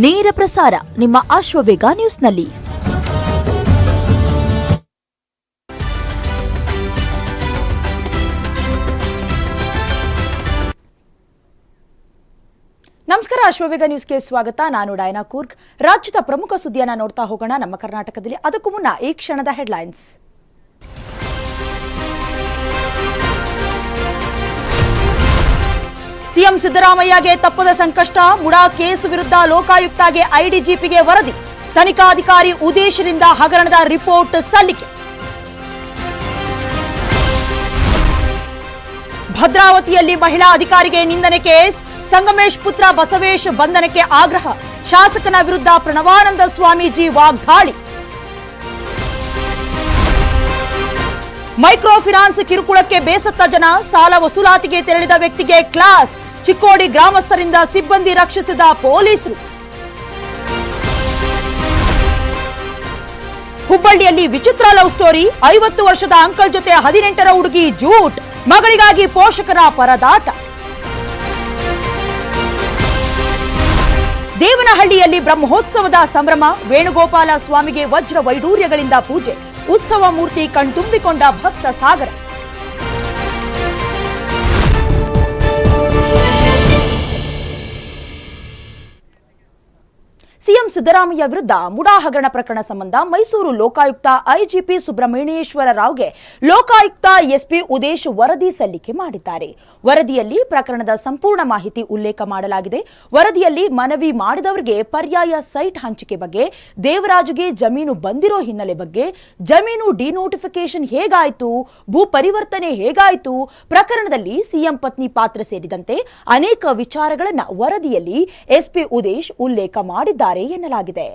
ನೇರ ಪ್ರಸಾರ ನಿಮ್ಮ ಅಶ್ವವೇಗ ನ್ಯೂಸ್ನಲ್ಲಿ. ನಮಸ್ಕಾರ, ಅಶ್ವವೇಗ ನ್ಯೂಸ್ಗೆ ಸ್ವಾಗತ. ನಾನು ಡೈನಾ ಕೂರ್ಗ್. ರಾಜ್ಯದ ಪ್ರಮುಖ ಸುದ್ದಿಯನ್ನು ನೋಡ್ತಾ ಹೋಗೋಣ ನಮ್ಮ ಕರ್ನಾಟಕದಲ್ಲಿ. ಅದಕ್ಕೂ ಮುನ್ನ ಈ ಕ್ಷಣದ ಹೆಡ್ಲೈನ್ಸ್. ಸಿಎಂ ಸಿದ್ದರಾಮಯ್ಯಗೆ ತಪ್ಪದ ಸಂಕಷ್ಟ. ಮುಡಾ ಕೇಸ್ ವಿರುದ್ಧ ಲೋಕಾಯುಕ್ತಗೆ ಐಡಿಜಿಪಿಗೆ ವರದಿ. ತನಿಖಾಧಿಕಾರಿ ಉದೇಶರಿಂದ ಹಗರಣದ ರಿಪೋರ್ಟ್ ಸಲ್ಲಿಕೆ. ಭದ್ರಾವತಿಯಲ್ಲಿ ಮಹಿಳಾ ಅಧಿಕಾರಿಗೆ ನಿಂದನೆ ಕೇಸ್. ಸಂಗಮೇಶ್ ಪುತ್ರ ಬಸವೇಶ್ ಬಂಧನಕ್ಕೆ ಆಗ್ರಹ. ಶಾಸಕನ ವಿರುದ್ಧ ಪ್ರಣವಾನಂದ ಸ್ವಾಮೀಜಿ ವಾಗ್ದಾಳಿ. ಮೈಕ್ರೋ ಫಿನಾನ್ಸ್ ಕಿರುಕುಳಕ್ಕೆ ಬೇಸತ್ತ ಜನ. ಸಾಲ ವಸೂಲಾತಿಗೆ ತೆರಳಿದ ವ್ಯಕ್ತಿಗೆ ಕ್ಲಾಸ್. ಚಿಕ್ಕೋಡಿ ಗ್ರಾಮಸ್ಥರಿಂದ ಸಿಬ್ಬಂದಿ ರಕ್ಷಿಸಿದ ಪೊಲೀಸರು. ಹುಬ್ಬಳ್ಳಿಯಲ್ಲಿ ವಿಚಿತ್ರ ಲವ್ ಸ್ಟೋರಿ. 50 ವರ್ಷದ ಅಂಕಲ್ ಜೊತೆ 18ರ ಹುಡುಗಿ ಜೂಟ್. ಮಗಳಿಗಾಗಿ ಪೋಷಕರ ಪರದಾಟ. ದೇವನಹಳ್ಳಿಯಲ್ಲಿ ಬ್ರಹ್ಮೋತ್ಸವದ ಸಂಭ್ರಮ. ವೇಣುಗೋಪಾಲ ಸ್ವಾಮಿಗೆ ವಜ್ರ ವೈಡೂರ್ಯಗಳಿಂದ ಪೂಜೆ. ಉತ್ಸವ ಮೂರ್ತಿ ಕಣ್ತುಂಬಿಕೊಂಡ ಭಕ್ತ ಸಾಗರ. ಸಿಎಂ ಸಿದ್ದರಾಮಯ್ಯ ವಿರುದ್ಧ ಮುಡಾ ಹಗರಣ ಪ್ರಕರಣ ಸಂಬಂಧ ಮೈಸೂರು ಲೋಕಾಯುಕ್ತ ಐಜಿಪಿ ಸುಬ್ರಹ್ಮಣ್ಯೇಶ್ವರ ರಾವ್ಗೆ ಲೋಕಾಯುಕ್ತ ಎಸ್ಪಿ ಉದೇಶ್ ವರದಿ ಸಲ್ಲಿಕೆ ಮಾಡಿದ್ದಾರೆ. ವರದಿಯಲ್ಲಿ ಪ್ರಕರಣದ ಸಂಪೂರ್ಣ ಮಾಹಿತಿ ಉಲ್ಲೇಖ ಮಾಡಲಾಗಿದೆ. ವರದಿಯಲ್ಲಿ ಮನವಿ ಮಾಡಿದವರಿಗೆ ಪರ್ಯಾಯ ಸೈಟ್ ಹಂಚಿಕೆ ಬಗ್ಗೆ, ದೇವರಾಜುಗೆ ಜಮೀನು ಬಂದಿರೋ ಹಿನ್ನೆಲೆ ಬಗ್ಗೆ, ಜಮೀನು ಡಿನೋಟಿಫಿಕೇಶನ್ ಹೇಗಾಯಿತು, ಭೂ ಪರಿವರ್ತನೆ ಹೇಗಾಯಿತು, ಪ್ರಕರಣದಲ್ಲಿ ಸಿಎಂ ಪತ್ನಿ ಪಾತ್ರ ಸೇರಿದಂತೆ ಅನೇಕ ವಿಚಾರಗಳನ್ನು ವರದಿಯಲ್ಲಿ ಎಸ್ಪಿ ಉದೇಶ್ ಉಲ್ಲೇಖ ಮಾಡಿದ್ದಾರೆ ಎನ್ನಲಾಗಿದೆ.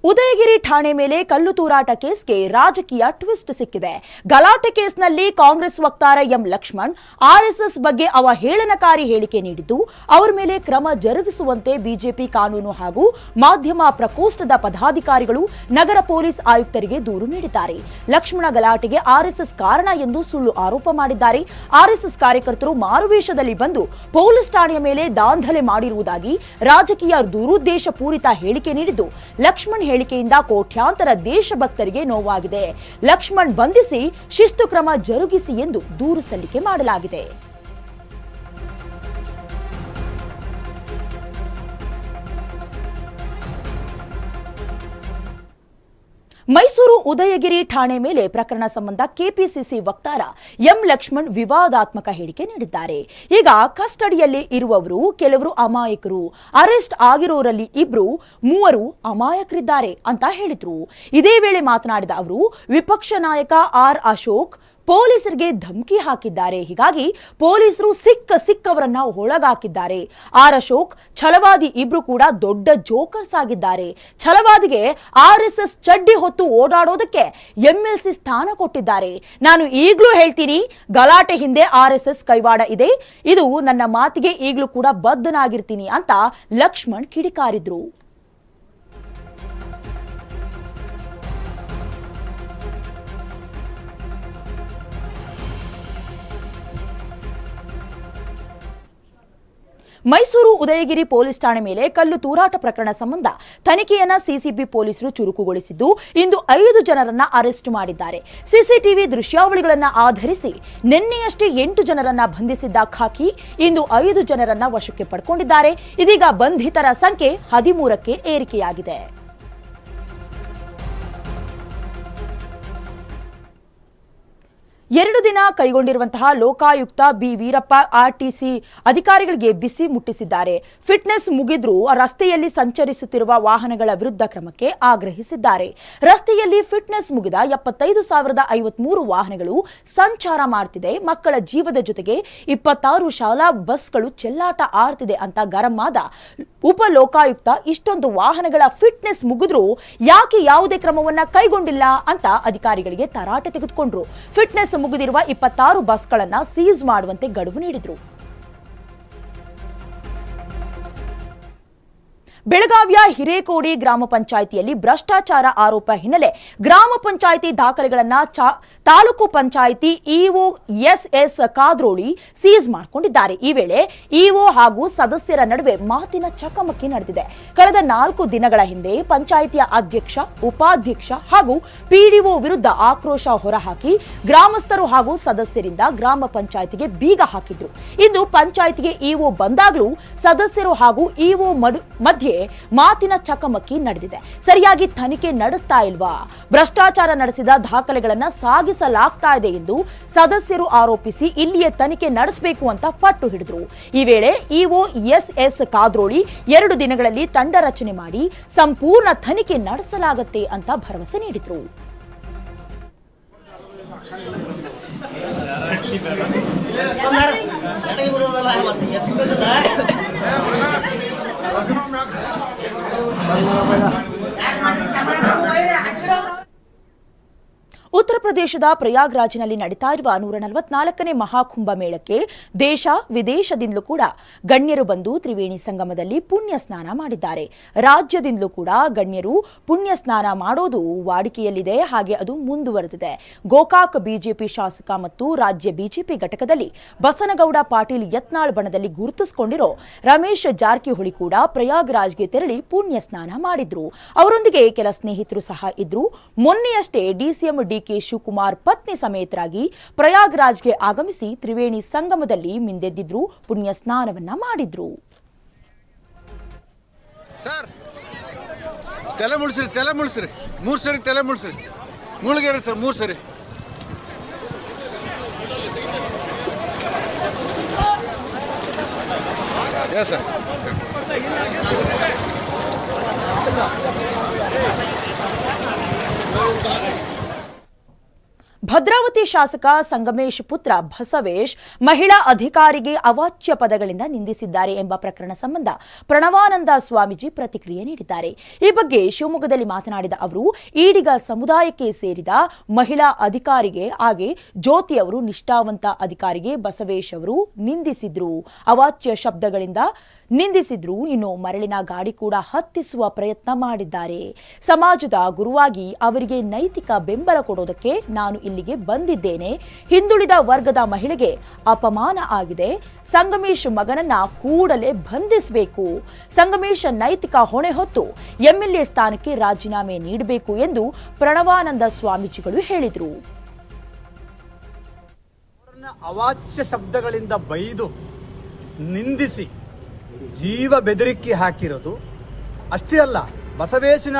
ಉದಯಗಿರಿ ಠಾಣೆ ಮೇಲೆ ಕಲ್ಲು ತೂರಾಟ ಕೇಸ್ಗೆ ರಾಜಕೀಯ ಟ್ವಿಸ್ಟ್ ಸಿಕ್ಕಿದೆ. ಗಲಾಟೆ ಕೇಸ್ನಲ್ಲಿ ಕಾಂಗ್ರೆಸ್ ವಕ್ತಾರ ಎಂ ಲಕ್ಷ್ಮಣ್ ಆರ್ಎಸ್ಎಸ್ ಬಗ್ಗೆ ಅವಹೇಳನಕಾರಿ ಹೇಳಿಕೆ ನೀಡಿದ್ದು, ಅವರ ಮೇಲೆ ಕ್ರಮ ಜರುಗಿಸುವಂತೆ ಬಿಜೆಪಿ ಕಾನೂನು ಹಾಗೂ ಮಾಧ್ಯಮ ಪ್ರಕೋಷ್ಠದ ಪದಾಧಿಕಾರಿಗಳು ನಗರ ಪೊಲೀಸ್ ಆಯುಕ್ತರಿಗೆ ದೂರು ನೀಡಿದ್ದಾರೆ. ಲಕ್ಷ್ಮಣ ಗಲಾಟೆಗೆ ಆರ್ಎಸ್ಎಸ್ ಕಾರಣ ಎಂದು ಸುಳ್ಳು ಆರೋಪ ಮಾಡಿದ್ದಾರೆ. ಆರ್ಎಸ್ಎಸ್ ಕಾರ್ಯಕರ್ತರು ಮಾರುವೇಷದಲ್ಲಿ ಬಂದು ಪೊಲೀಸ್ ಠಾಣೆಯ ಮೇಲೆ ದಾಂಧಲೆ ಮಾಡಿರುವುದಾಗಿ ರಾಜಕೀಯ ದುರುದ್ದೇಶ ಪೂರಿತ ಹೇಳಿಕೆ ನೀಡಿದ್ದು, ಲಕ್ಷ್ಮಣ್ ಹೇಳಿಕೆಯಿಂದ ಕೋಟ್ಯಾಂತರ ದೇಶಭಕ್ತರಿಗೆ ನೋವಾಗಿದೆ. ಲಕ್ಷ್ಮಣ್ ಬಂಧಿಸಿ ಶಿಸ್ತು ಕ್ರಮ ಜರುಗಿಸಿ ಎಂದು ದೂರು ಸಲ್ಲಿಕೆ ಮಾಡಲಾಗಿದೆ. ಮೈಸೂರು ಉದಯಗಿರಿ ಠಾಣೆ ಮೇಲೆ ಪ್ರಕರಣ ಸಂಬಂಧ ಕೆಪಿಸಿಸಿ ವಕ್ತಾರ ಎಂ ಲಕ್ಷ್ಮಣ್ ವಿವಾದಾತ್ಮಕ ಹೇಳಿಕೆ ನೀಡಿದ್ದಾರೆ. ಈಗ ಕಸ್ಟಡಿಯಲ್ಲಿ ಇರುವವರು ಕೆಲವರು ಅಮಾಯಕರು, ಅರೆಸ್ಟ್ ಆಗಿರೋರಲ್ಲಿ 2-3 ಅಮಾಯಕರಿದ್ದಾರೆ ಅಂತ ಹೇಳಿದ್ರು. ಇದೇ ವೇಳೆ ಮಾತನಾಡಿದ ಅವರು, ವಿಪಕ್ಷ ನಾಯಕ ಆರ್ ಅಶೋಕ್ ಪೊಲೀಸರಿಗೆ ಧಮಕಿ ಹಾಕಿದ್ದಾರೆ. ಹೀಗಾಗಿ ಪೊಲೀಸರು ಸಿಕ್ಕವರನ್ನ ಒಳಗಾಕಿದ್ದಾರೆ. ಆರ್ ಅಶೋಕ್, ಛಲವಾದಿ 2 ಕೂಡ ದೊಡ್ಡ ಜೋಕರ್ಸ್ ಆಗಿದ್ದಾರೆ. ಛಲವಾದಿಗೆ ಆರ್ಎಸ್ಎಸ್ ಚಡ್ಡಿ ಹೊತ್ತು ಓಡಾಡೋದಕ್ಕೆ ಎಂಎಲ್ಸಿ ಸ್ಥಾನ ಕೊಟ್ಟಿದ್ದಾರೆ. ನಾನು ಈಗಲೂ ಹೇಳ್ತೀನಿ, ಗಲಾಟೆ ಹಿಂದೆ ಆರ್ಎಸ್ಎಸ್ ಕೈವಾಡ ಇದೆ. ಇದು ನನ್ನ ಮಾತಿಗೆ ಈಗಲೂ ಕೂಡ ಬದ್ಧನಾಗಿರ್ತೀನಿ ಅಂತ ಲಕ್ಷ್ಮಣ್ ಕಿಡಿಕಾರಿದ್ರು. ಮೈಸೂರು ಉದಯಗಿರಿ ಪೊಲೀಸ್ ಠಾಣೆ ಮೇಲೆ ಕಲ್ಲು ತೂರಾಟ ಪ್ರಕರಣ ಸಂಬಂಧ ತನಿಖೆಯನ್ನ ಸಿಸಿಬಿ ಪೊಲೀಸರು ಚುರುಕುಗೊಳಿಸಿದ್ದು, ಇಂದು 5 ಜನರನ್ನ ಅರೆಸ್ಟ್ ಮಾಡಿದ್ದಾರೆ. ಸಿಸಿಟಿವಿ ದೃಶ್ಯಾವಳಿಗಳನ್ನು ಆಧರಿಸಿ ನಿನ್ನೆಯಷ್ಟೇ 8 ಜನರನ್ನ ಬಂಧಿಸಿದ್ದ ಖಾಕಿ ಇಂದು 5 ಜನರನ್ನ ವಶಕ್ಕೆ ಪಡ್ಕೊಂಡಿದ್ದಾರೆ. ಇದೀಗ ಬಂಧಿತರ ಸಂಖ್ಯೆ 13ಕ್ಕೆ ಏರಿಕೆಯಾಗಿದೆ. ಎರಡು ದಿನ ಕೈಗೊಂಡಿರುವಂತಹ ಲೋಕಾಯುಕ್ತ ಬಿ ವೀರಪ್ಪ ಆರ್ಟಿಸಿ ಅಧಿಕಾರಿಗಳಿಗೆ ಬಿಸಿ ಮುಟ್ಟಿಸಿದ್ದಾರೆ. ಫಿಟ್ನೆಸ್ ಮುಗಿದ್ರೂ ರಸ್ತೆಯಲ್ಲಿ ಸಂಚರಿಸುತ್ತಿರುವ ವಾಹನಗಳ ವಿರುದ್ಧ ಕ್ರಮಕ್ಕೆ ಆಗ್ರಹಿಸಿದ್ದಾರೆ. ರಸ್ತೆಯಲ್ಲಿ ಫಿಟ್ನೆಸ್ ಮುಗಿದ 75,053 ವಾಹನಗಳು ಸಂಚಾರ ಮಾಡ್ತಿದೆ. ಮಕ್ಕಳ ಜೀವದ ಜೊತೆಗೆ 26 ಶಾಲಾ ಬಸ್ಗಳು ಚೆಲ್ಲಾಟ ಆಡ್ತಿದೆ ಅಂತ ಗರಂ ಆದ ಉಪ ಲೋಕಾಯುಕ್ತ, ಇಷ್ಟೊಂದು ವಾಹನಗಳ ಫಿಟ್ನೆಸ್ ಮುಗಿದ್ರೂ ಯಾಕೆ ಯಾವುದೇ ಕ್ರಮವನ್ನ ಕೈಗೊಂಡಿಲ್ಲ ಅಂತ ಅಧಿಕಾರಿಗಳಿಗೆ ತರಾಟೆ ತೆಗೆದುಕೊಂಡ್ರು. ಫಿಟ್ನೆಸ್ ಮುಗಿದಿರುವ 26 ಬಸ್ಗಳನ್ನು ಸೀಸ್ ಮಾಡುವಂತೆ ಗಡುವು ನೀಡಿದ್ರು. ಬೆಳಗಾವಿಯ ಹಿರೇಕೋಡಿ ಗ್ರಾಮ ಪಂಚಾಯಿತಿಯಲ್ಲಿ ಭ್ರಷ್ಟಾಚಾರ ಆರೋಪ ಹಿನ್ನೆಲೆ ಗ್ರಾಮ ಪಂಚಾಯಿತಿ ದಾಖಲೆಗಳನ್ನು ತಾಲೂಕು panchayat EO S S Kadroli seize ಮಾಡಿಕೊಂಡಿದ್ದಾರೆ. ಈ ವೇಳೆ ಇಒ ಹಾಗೂ ಸದಸ್ಯರ ನಡುವೆ ಮಾತಿನ ಚಕಮಕಿ ನಡೆದಿದೆ. ಕಳೆದ 4 ದಿನಗಳ ಹಿಂದೆ ಪಂಚಾಯಿತಿಯ ಅಧ್ಯಕ್ಷ, ಉಪಾಧ್ಯಕ್ಷ ಹಾಗೂ ಪಿಡಿಒ ವಿರುದ್ಧ ಆಕ್ರೋಶ ಹೊರಹಾಕಿ ಗ್ರಾಮಸ್ಥರು ಹಾಗೂ ಸದಸ್ಯರಿಂದ ಗ್ರಾಮ ಪಂಚಾಯಿತಿಗೆ ಬೀಗ ಹಾಕಿದ್ರು. ಇಂದು ಪಂಚಾಯಿತಿಗೆ ಇಒ ಬಂದಾಗಲೂ ಸದಸ್ಯರು ಹಾಗೂ ಇಒ ಮಧ್ಯೆ ಮಾತಿನ ಚಕಮಕಿ ನಡೆದಿದೆ. ಸರಿಯಾಗಿ ತನಿಖೆ ನಡೆಸ್ತಾ ಇಲ್ವಾ, ಭ್ರಷ್ಟಾಚಾರ ನಡೆಸಿದ ದಾಖಲೆಗಳನ್ನು ಸಾಗಿಸಲಾಗ್ತಾ ಇದೆ ಎಂದು ಸದಸ್ಯರು ಆರೋಪಿಸಿ ಇಲ್ಲಿಯೇ ತನಿಖೆ ನಡೆಸಬೇಕು ಅಂತ ಪಟ್ಟು ಹಿಡಿದ್ರು. ಈ ವೇಳೆ ಇಒ ಎಸ್ಎಸ್ ಕಾದ್ರೋಳಿ 2 ದಿನಗಳಲ್ಲಿ ತಂಡ ರಚನೆ ಮಾಡಿ ಸಂಪೂರ್ಣ ತನಿಖೆ ನಡೆಸಲಾಗುತ್ತೆ ಅಂತ ಭರವಸೆ ನೀಡಿದ್ರು. ಉತ್ತರ ಪ್ರದೇಶದ ಪ್ರಯಾಗ್ರಾಜ್ನಲ್ಲಿ ನಡೀತಾ ಇರುವ 144ನೇ ಮಹಾಕುಂಭ ಮೇಳಕ್ಕೆ ದೇಶ ವಿದೇಶದಿಂದಲೂ ಕೂಡ ಗಣ್ಯರು ಬಂದು ತ್ರಿವೇಣಿ ಸಂಗಮದಲ್ಲಿ ಪುಣ್ಯ ಸ್ನಾನ ಮಾಡಿದ್ದಾರೆ. ರಾಜ್ಯದಿಂದಲೂ ಕೂಡ ಗಣ್ಯರು ಪುಣ್ಯ ಸ್ನಾನ ಮಾಡೋದು ವಾಡಿಕೆಯಲ್ಲಿದೆ, ಹಾಗೆ ಅದು ಮುಂದುವರೆದಿದೆ. ಗೋಕಾಕ್ ಬಿಜೆಪಿ ಶಾಸಕ ಮತ್ತು ರಾಜ್ಯ ಬಿಜೆಪಿ ಘಟಕದಲ್ಲಿ ಬಸನಗೌಡ ಪಾಟೀಲ್ ಯತ್ನಾಳ್ ಬಣದಲ್ಲಿ ಗುರುತಿಸಿಕೊಂಡಿರೋ ರಮೇಶ್ ಜಾರಕಿಹೊಳಿ ಕೂಡ ಪ್ರಯಾಗ್ರಾಜ್ಗೆ ತೆರಳಿ ಪುಣ್ಯ ಸ್ನಾನ ಮಾಡಿದ್ರು. ಅವರೊಂದಿಗೆ ಕೆಲ ಸ್ನೇಹಿತರು ಸಹ ಇದ್ರು. ಮೊನ್ನೆಯಷ್ಟೇ ಡಿಸಿಎಂ ಡಿಕೆ ಶಿವಕುಮಾರ್ ಪತ್ನಿ ಸಮೇತರಾಗಿ ಪ್ರಯಾಗ್ರಾಜ್ಗೆ ಆಗಮಿಸಿ ತ್ರಿವೇಣಿ ಸಂಗಮದಲ್ಲಿ ಮಿಂದೆದ್ದಿದ್ರು, ಪುಣ್ಯ ಸ್ನಾನವನ್ನ ಮಾಡಿದ್ರು. ಸರ್ ತಲೆ ಮುಳ್ಸಿರಿ, ತಲೆ ಮುಳ್ಸಿರಿ, 3 ಸರಿ ತಲೆ ಮುಳ್ಸಿರಿ, ಮುಳುಗೇರಿ ಸರ್ 3 ಸರಿ. Yes sir. ಭದ್ರಾವತಿ ಶಾಸಕ ಸಂಗಮೇಶ್ ಪುತ್ರ ಬಸವೇಶ್ ಮಹಿಳಾ ಅಧಿಕಾರಿಗೆ ಅವಾಚ್ಯ ಪದಗಳಿಂದ ನಿಂದಿಸಿದ್ದಾರೆ ಎಂಬ ಪ್ರಕರಣ ಸಂಬಂಧ ಪ್ರಣವಾನಂದ ಸ್ವಾಮೀಜಿ ಪ್ರತಿಕ್ರಿಯೆ ನೀಡಿದ್ದಾರೆ. ಈ ಬಗ್ಗೆ ಶಿವಮೊಗ್ಗದಲ್ಲಿ ಮಾತನಾಡಿದ ಅವರು, ಈಡಿಗ ಸಮುದಾಯಕ್ಕೆ ಸೇರಿದ ಮಹಿಳಾ ಅಧಿಕಾರಿಗೆ ಹಾಗೆ ಜ್ಯೋತಿ ಅವರು ನಿಷ್ಠಾವಂತ ಅಧಿಕಾರಿಗೆ ಬಸವೇಶ್ ಅವರು ನಿಂದಿಸಿದ್ರು, ಅವಾಚ್ಯ ಶಬ್ದಗಳಿಂದ ನಿಂದಿಸಿದ್ರು. ಇನ್ನು ಮರಳಿನ ಗಾಡಿ ಕೂಡ ಹತ್ತಿಸುವ ಪ್ರಯತ್ನ ಮಾಡಿದ್ದಾರೆ. ಸಮಾಜದ ಗುರುವಾಗಿ ಅವರಿಗೆ ನೈತಿಕ ಬೆಂಬಲ ಕೊಡೋದಕ್ಕೆ ನಾನು ಇಲ್ಲಿಗೆ ಬಂದಿದ್ದೇನೆ. ಹಿಂದುಳಿದ ವರ್ಗದ ಮಹಿಳೆಗೆ ಅಪಮಾನ ಆಗಿದೆ. ಸಂಗಮೇಶ್ ಮಗನನ್ನ ಕೂಡಲೇ ಬಂಧಿಸಬೇಕು. ಸಂಗಮೇಶ್ ನೈತಿಕ ಹೊಣೆ ಹೊತ್ತು ಎಂಎಲ್ಎ ಸ್ಥಾನಕ್ಕೆ ರಾಜೀನಾಮೆ ನೀಡಬೇಕು ಎಂದು ಪ್ರಣವಾನಂದ ಸ್ವಾಮೀಜಿಗಳು ಹೇಳಿದರು. ಅವಾಚ್ಯ ಶಬ್ದಗಳಿಂದ ಬೈದು ನಿಂದಿಸಿ ಜೀವ ಬೆದರಿಕೆ ಹಾಕಿರೋದು ಅಷ್ಟೇ ಅಲ್ಲ, ಬಸವೇಶನ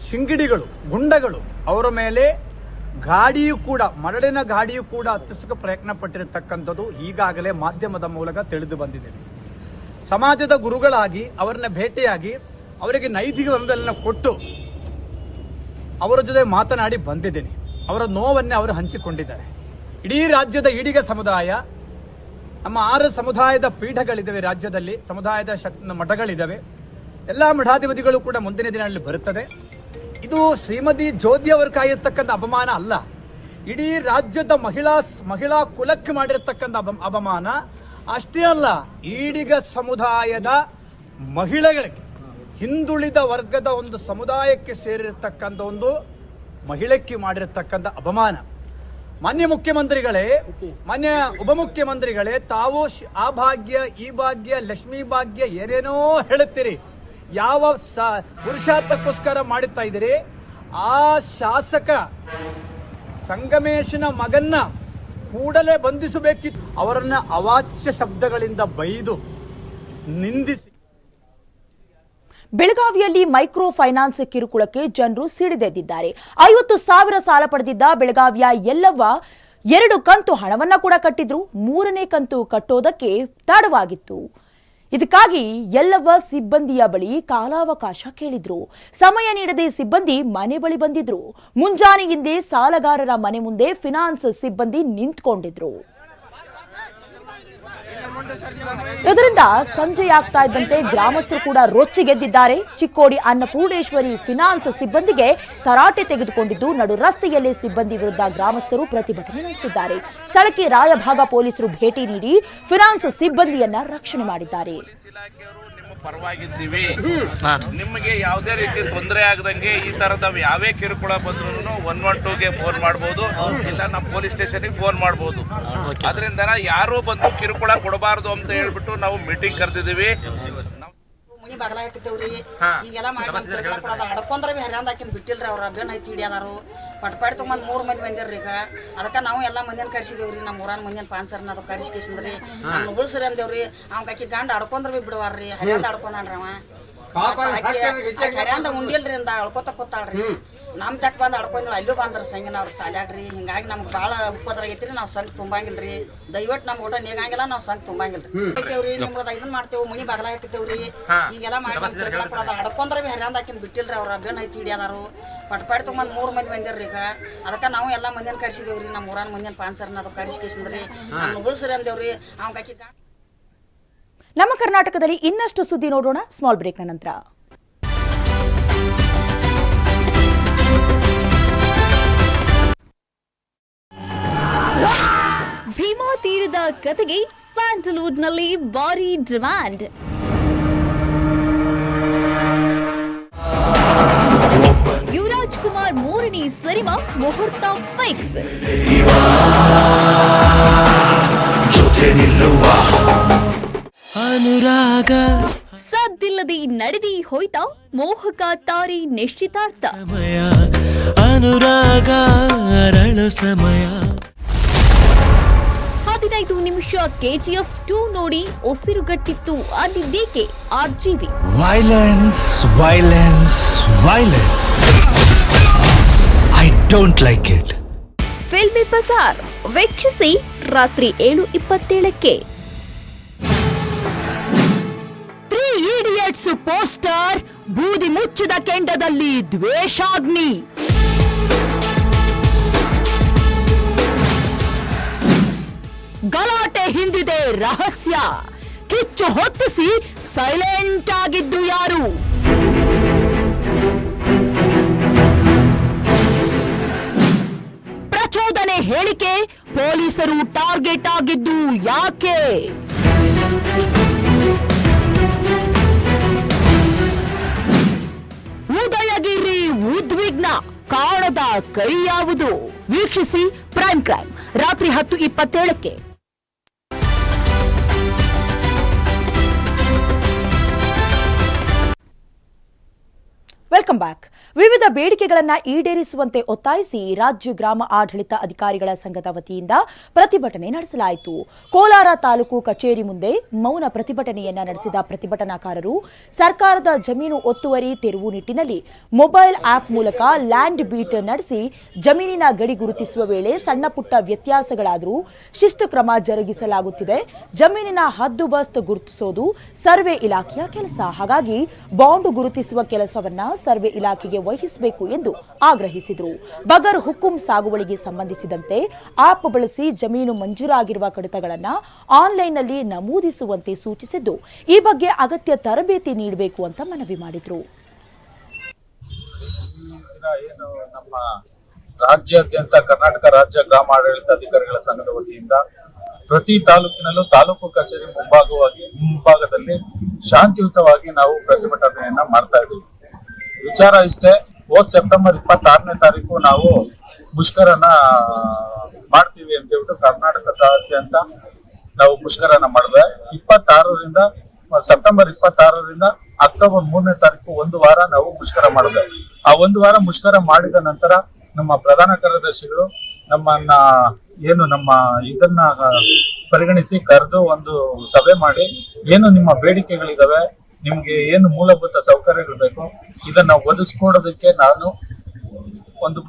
ಶಿಂಗಿಡಿಗಳು, ಗುಂಡಗಳು ಅವರ ಮೇಲೆ ಗಾಡಿಯೂ ಕೂಡ, ಮರಳಿನ ಗಾಡಿಯೂ ಕೂಡ ಹತ್ತಿಸಕ್ಕೆ ಪ್ರಯತ್ನ ಪಟ್ಟಿರತಕ್ಕಂಥದ್ದು ಈಗಾಗಲೇ ಮಾಧ್ಯಮದ ಮೂಲಕ ತಿಳಿದು ಬಂದಿದೆ. ಸಮಾಜದ ಗುರುಗಳಾಗಿ ಅವರನ್ನ ಭೇಟಿಯಾಗಿ ಅವರಿಗೆ ನೈತಿಕ ಬೆಂಬಲವನ್ನು ಕೊಟ್ಟು ಅವರ ಜೊತೆ ಮಾತನಾಡಿ ಬಂದಿದ್ದೇನೆ. ಅವರ ನೋವನ್ನೇ ಅವರು ಹಂಚಿಕೊಂಡಿದ್ದಾರೆ. ಇಡೀ ರಾಜ್ಯದ ಈಡಿಗ ಸಮುದಾಯ, ನಮ್ಮ 6 ಸಮುದಾಯದ ಪೀಠಗಳಿದ್ದಾವೆ ರಾಜ್ಯದಲ್ಲಿ, ಸಮುದಾಯದ ಮಠಗಳಿದ್ದಾವೆ. ಎಲ್ಲ ಮಠಾಧಿಪತಿಗಳು ಕೂಡ ಮುಂದಿನ ದಿನಗಳಲ್ಲಿ ಬರುತ್ತದೆ. ಇದು ಶ್ರೀಮತಿ ಜ್ಯೋತಿ ಅವರು ಕಾಯಿರ್ತಕ್ಕಂಥ ಅಪಮಾನ ಅಲ್ಲ, ಇಡೀ ರಾಜ್ಯದ ಮಹಿಳಾ ಕುಲಕ್ಕೆ ಮಾಡಿರತಕ್ಕಂಥ ಅಪಮಾನ. ಅಷ್ಟೇ ಅಲ್ಲ, ಈಡಿಗ ಸಮುದಾಯದ ಮಹಿಳೆಗಳಿಗೆ, ಹಿಂದುಳಿದ ವರ್ಗದ ಒಂದು ಸಮುದಾಯಕ್ಕೆ ಸೇರಿರತಕ್ಕಂಥ ಒಂದು ಮಹಿಳೆಗೆ ಮಾಡಿರತಕ್ಕಂಥ ಅಪಮಾನ. ಮಾನ್ಯ ಮುಖ್ಯಮಂತ್ರಿಗಳೇ, ಮಾನ್ಯ ಉಪಮುಖ್ಯಮಂತ್ರಿಗಳೇ, ತಾವು ಆ ಭಾಗ್ಯ, ಈ ಭಾಗ್ಯ, ಲಕ್ಷ್ಮೀ ಭಾಗ್ಯ ಏನೇನೋ ಹೇಳುತ್ತೀರಿ. ಯಾವ ಪುರುಷಾರ್ಥಕ್ಕೋಸ್ಕರ ಮಾಡುತ್ತಾ ಇದ್ದೀರಿ? ಆ ಶಾಸಕ ಸಂಗಮೇಶನ ಮಗನ್ನ ಕೂಡಲೇ ಬಂಧಿಸಬೇಕಿತ್ತು. ಅವರನ್ನ ಅವಾಚ್ಯ ಶಬ್ದಗಳಿಂದ ಬೈದು ನಿಂದಿಸಿ. ಬೆಳಗಾವಿಯಲ್ಲಿ ಮೈಕ್ರೋ ಫೈನಾನ್ಸ್ ಕಿರುಕುಳಕ್ಕೆ ಜನರು ಸಿಡಿದೆದ್ದಿದ್ದಾರೆ. 50,000 ಸಾಲ ಪಡೆದಿದ್ದ ಬೆಳಗಾವಿಯ ಎಲ್ಲವ್ವ 2 ಕಂತು ಹಣವನ್ನ ಕೂಡ ಕಟ್ಟಿದ್ರು. 3ನೇ ಕಂತು ಕಟ್ಟೋದಕ್ಕೆ ತಡವಾಗಿತ್ತು. ಇದಕ್ಕಾಗಿ ಎಲ್ಲವ್ವ ಸಿಬ್ಬಂದಿಯ ಬಳಿ ಕಾಲಾವಕಾಶ ಕೇಳಿದ್ರು. ಸಮಯ ನೀಡದೆ ಸಿಬ್ಬಂದಿ ಮನೆ ಬಳಿ ಬಂದಿದ್ರು. ಮುಂಜಾನೆಯಿಂದೇ ಸಾಲಗಾರರ ಮನೆ ಮುಂದೆ ಫಿನಾನ್ಸ್ ಸಿಬ್ಬಂದಿ ನಿಂತ್ಕೊಂಡಿದ್ರು. ಇದರಿಂದ ಸಂಜೆಯಾಗ್ತಾ ಇದ್ದಂತೆ ಗ್ರಾಮಸ್ಥರು ಕೂಡ ರೊಚ್ಚಿಗೆದ್ದಿದ್ದಾರೆ. ಚಿಕ್ಕೋಡಿ ಅನ್ನಪೂರ್ಣೇಶ್ವರಿ ಫಿನಾನ್ಸ್ ಸಿಬ್ಬಂದಿಗೆ ತರಾಟೆ ತೆಗೆದುಕೊಂಡಿದ್ದು, ನಡು ರಸ್ತೆಯಲ್ಲೇ ಸಿಬ್ಬಂದಿ ವಿರುದ್ಧ ಗ್ರಾಮಸ್ಥರು ಪ್ರತಿಭಟನೆ ನಡೆಸಿದ್ದಾರೆ. ಸ್ಥಳಕ್ಕೆ ರಾಯಭಾಗ ಪೊಲೀಸರು ಭೇಟಿ ನೀಡಿ ಫಿನಾನ್ಸ್ ಸಿಬ್ಬಂದಿಯನ್ನ ರಕ್ಷಣೆ ಮಾಡಿದ್ದಾರೆ. ಪರವಾಗಿದ್ದೀವಿ. ನಿಮಗೆ ಯಾವುದೇ ರೀತಿ ತೊಂದರೆ ಆಗದಂಗೆ ಈ ತರದ ಯಾವೇ ಕಿರುಕುಳ ಬಂದ್ರು 112ಗೆ ಫೋನ್ ಮಾಡ್ಬೋದು, ಇಲ್ಲ ನಮ್ಮ ಪೊಲೀಸ್ ಸ್ಟೇಷನ್ಗೆ ಫೋನ್ ಮಾಡ್ಬೋದು. ಅದರಿಂದ ಯಾರು ಬಂದು ಕಿರುಕುಳ ಕೊಡಬಾರ್ದು ಅಂತ ಹೇಳ್ಬಿಟ್ಟು ನಾವು ಮೀಟಿಂಗ್ ಕರೆದಿದ್ದೀವಿ. ಮನಿ ಬಾಗಲ ಹಾಕಿದ್ದೇವ್ರಿ. ಈಗೆಲ್ಲ ಮಾಡಿ ಅಡ್ಕೊಂಡ್ರೆ ಭೀ ಹರ್ಯಾಂದ ಹಾಕಿನ ಬಿಟ್ಟಿಲ್ರಿ. ಅವ್ರ ಅಭ್ಯನ್ ಐತಿ ಹಿಡಿಯದಾರು ಪಟ್ಪಾಡಿ ತೊಗೊಂಬಂದು 3 ಮಂದಿ ಬಂದಿರ್ರಿ. ಈಗ ಅದಕ್ಕೆ ನಾವು ಎಲ್ಲ ಮಂದಿನ ಕರ್ಸಿದೇವ್ರಿ. ನಮ್ಮ ಊರಾನ ಮಂದಿನ ಪಾನ್ಸರ್ನ ಅದು ಕರ್ಸಿಕೇಸಂದ್ರಿ ನಮ್ಮ ಉಳಿಸ್ರಿ ಅಂದೇವ್ರಿ. ಅವ್ನ ಆಕಿ ಗಂಡ ಅಡ್ಕೊಂಡ್ರೆ ಭೀ ಬಿಡವಾರ್ರಿ. ಹರ್ಯಾಂದ ಅಡ್ಕೊಂಡ್ರಿ ಅವ ಹರ್ಯಾಂದ ಉಂಡಿಲ್ರಿ ಅಂದ ಅಳ್ಕೊತ ಕೂತಾಳ್ರಿ. ನಮ್ಮ ತಕ್ಕ ಬಂದು ಅಡ್ಕೊಂಡ್ರಿ ಅಲ್ಲೂ ಬಂದ್ರಿ ಸಂಗಿನ ಅವ್ರು ಚಾಲ್ಯಾಡ್ರಿ. ಹಿಂಗಾಗಿ ನಮ್ಗೆ ಭಾಳ ಉಪದ್ರ ಆಗೈತ್ರಿ. ನಾವು ಸಂಘ ತುಂಬಂಗಿಲ್ರಿ. ದಯವಿಟ್ಟು ನಮ್ಮ ಊಟ ನೀಗಂಗಿಲ್ಲ, ನಾವು ಸಂಘ ತುಂಬಂಗಿಲ್ರಿ. ಹಾಕ್ತೇವ್ರಿ ನಿಮ್ಗೆ ಇದನ್ನ ಮಾಡ್ತೇವೆ. ಮನಿ ಬಾಗಲ ಹಾಕಿದ್ದೇವ್ರಿ. ಈಗೆಲ್ಲ ಮಾಡಿ ಅಡ್ಕೊಂಡ್ರೆ ಭೀ ಹರ್ಯಾಂದ ಹಾಕಿನ ಬಿಟ್ಟಿಲ್ರಿ. ಅವ್ರ ಅಭ್ಯನ್ ಐತಿ ಹಿಡಿಯದಾರು ಪಟ್ಪಾಡಿ ತೊಗೊಂಬಂದು 3 ಮಂದಿ ಬಂದಿರ್ರಿ. ಈಗ ಅದಕ್ಕೆ ನಾವು ಎಲ್ಲ ಮಂದಿನ ಕರ್ಸಿದೇವ್ರಿ. ನಮ್ಮ ಊರಾನ ಮಂದಿನ ಪಾನ್ಸರ್ನ ಅದು ಕರ್ಸಿಕೇಸಂದ್ರಿ ನಮ್ಮ ಉಳಿಸ್ರಿ ಅಂದೇವ್ರಿ. ಅವ್ನ ಆಕಿ ನಮ್ಮ ಕರ್ನಾಟಕದಲ್ಲಿ ಇನ್ನಷ್ಟು ಸುದ್ದಿ ನೋಡೋಣ ಸ್ಮಾಲ್ ಬ್ರೇಕ್ನ ನಂತರ. ಭೀಮಾ ತೀರದ ಕತೆಗೆ ಸ್ಯಾಂಡಲ್ವುಡ್ನಲ್ಲಿ ಭಾರಿ ಡಿಮ್ಯಾಂಡ್. ಯುವರಾಜ್ ಕುಮಾರ್ 3ನೇ ಸಿನಿಮಾ ಮುಹೂರ್ತ ಫಿಕ್ಸ್. ಅನುರಾಗ ಸದ್ದಿಲ್ಲದೆ ನಡೆದಿ ಹೋಯ್ತಾ ಮೋಹಕ ತಾರೆ ನಿಶ್ಚಿತಾರ್ಥ. ಅನುರಾಗ ಅರಳು ಸಮಯ. 15 ನಿಮಿಷ KGF 2 ನೋಡಿ ಉಸಿರುಗಟ್ಟಿತ್ತು ಅಂದಿದ್ದೇಕೆ RGV. Violence violence violence. I don't like it. Filmy Bazaar ವೀಕ್ಷಿಸಿ ರಾತ್ರಿ 7:27ಕ್ಕೆ. 3 ಇಡಿಯಟ್ಸ್ ಪೋಸ್ಟರ್ ಬೂದಿ ಮುಚ್ಚಿದ ಕೆಂಡದಲ್ಲಿ ದ್ವೇಷಾಗ್ನಿ. ಗಲಾಟೆ ಹಿಂದಿದೆ ರಹಸ್ಯ. ಕಿಚ್ಚು ಹೊತ್ತಿಸಿ ಸೈಲೆಂಟ್ ಆಗಿದ್ದು ಯಾರು? ಪ್ರಚೋದನೆ ಹೇಳಿಕೆ. ಪೊಲೀಸರು ಟಾರ್ಗೆಟ್ ಆಗಿದ್ದು ಯಾಕೆ? ಉದಯಗಿರಿ ಉದ್ವಿಗ್ನ. ಕಾಣದ ಕೈ ಯಾವುದು? ವೀಕ್ಷಿಸಿ ಪ್ರೈಮ್ ಕ್ರೈಮ್ ರಾತ್ರಿ 10:27ಕ್ಕೆ. Welcome back. ವಿವಿಧ ಬೇಡಿಕೆಗಳನ್ನು ಈಡೇರಿಸುವಂತೆ ಒತ್ತಾಯಿಸಿ ರಾಜ್ಯ ಗ್ರಾಮ ಆಡಳಿತ ಅಧಿಕಾರಿಗಳ ಸಂಘದ ವತಿಯಿಂದ ಪ್ರತಿಭಟನೆ ನಡೆಸಲಾಯಿತು. ಕೋಲಾರ ತಾಲೂಕು ಕಚೇರಿ ಮುಂದೆ ಮೌನ ಪ್ರತಿಭಟನೆಯನ್ನ ನಡೆಸಿದ ಪ್ರತಿಭಟನಾಕಾರರು ಸರ್ಕಾರದ ಜಮೀನು ಒತ್ತುವರಿ ತೆರವು ನಿಟ್ಟಿನಲ್ಲಿ ಮೊಬೈಲ್ ಆಪ್ ಮೂಲಕ ಲ್ಯಾಂಡ್ ಬೀಟ್ ನಡೆಸಿ ಜಮೀನಿನ ಗಡಿ ಗುರುತಿಸುವ ವೇಳೆ ಸಣ್ಣ ಪುಟ್ಟ ವ್ಯತ್ಯಾಸಗಳಾದರೂ ಶಿಸ್ತು ಕ್ರಮ ಜರುಗಿಸಲಾಗುತ್ತಿದೆ. ಜಮೀನಿನ ಹದ್ದುಬಸ್ತ್ ಗುರುತಿಸೋದು ಸರ್ವೆ ಇಲಾಖೆಯ ಕೆಲಸ. ಹಾಗಾಗಿ ಬಾಂಡ್ ಗುರುತಿಸುವ ಕೆಲಸವನ್ನ ಸರ್ವೆ ಇಲಾಖೆಗೆ ವಹಿಸಬೇಕು ಎಂದು ಆಗ್ರಹಿಸಿದರು. ಬಗರ್ ಹುಕುಂ ಸಾಗುವಳಿಗೆ ಸಂಬಂಧಿಸಿದಂತೆ ಆಪ್ ಬಳಸಿ ಜಮೀನು ಮಂಜೂರಾಗಿರುವ ಕಡತಗಳನ್ನು ಆನ್ಲೈನ್ನಲ್ಲಿ ನಮೂದಿಸುವಂತೆ ಸೂಚಿಸಿದ್ದು, ಈ ಬಗ್ಗೆ ಅಗತ್ಯ ತರಬೇತಿ ನೀಡಬೇಕು ಅಂತ ಮನವಿ ಮಾಡಿದರು. ನಮ್ಮ ರಾಜ್ಯಾದ್ಯಂತ ಕರ್ನಾಟಕ ರಾಜ್ಯ ಗ್ರಾಮ ಆಡಳಿತ ಅಧಿಕಾರಿಗಳ ಸಂಘದ ವತಿಯಿಂದ ಪ್ರತಿ ತಾಲೂಕಿನಲ್ಲೂ ತಾಲೂಕು ಕಚೇರಿ ಮುಂಭಾಗದಲ್ಲಿ ಶಾಂತಿಯುತವಾಗಿ ನಾವು ಪ್ರತಿಭಟನೆಯನ್ನ ಮಾಡ್ತಾ ಇದ್ದೀವಿ. ವಿಚಾರ ಇಷ್ಟೇ, ಹೋದ್ ಸೆಪ್ಟೆಂಬರ್ 26ನೇ ತಾರೀಕು ನಾವು ಮುಷ್ಕರನ ಮಾಡ್ತೀವಿ ಅಂತ ಹೇಳ್ಬಿಟ್ಟು ಕರ್ನಾಟಕದಾದ್ಯಂತ ನಾವು ಮುಷ್ಕರನ ಮಾಡಿದ್ವಿ. ಸೆಪ್ಟೆಂಬರ್ 26ರಿಂದ ಅಕ್ಟೋಬರ್ 3ನೇ ತಾರೀಕು 1 ವಾರ ನಾವು ಮುಷ್ಕರ ಮಾಡಿದ್ವಿ. ಆ 1 ವಾರ ಮುಷ್ಕರ ಮಾಡಿದ ನಂತರ ನಮ್ಮ ಪ್ರಧಾನ ಕಾರ್ಯದರ್ಶಿಗಳು ನಮ್ಮ ಇದನ್ನ ಪರಿಗಣಿಸಿ ಕರೆದು ಒಂದು ಸಭೆ ಮಾಡಿ ಏನು ನಿಮ್ಮ ಬೇಡಿಕೆಗಳಿದಾವೆ, ನಿಮ್ಗೆ ಏನು ಮೂಲಭೂತ ಸೌಕರ್ಯಗಳು ಬೇಕು, ಇದನ್ನ ಒದಗಿಸ್ಕೊಡೋದಕ್ಕೆ ನಾನು ಒಂದು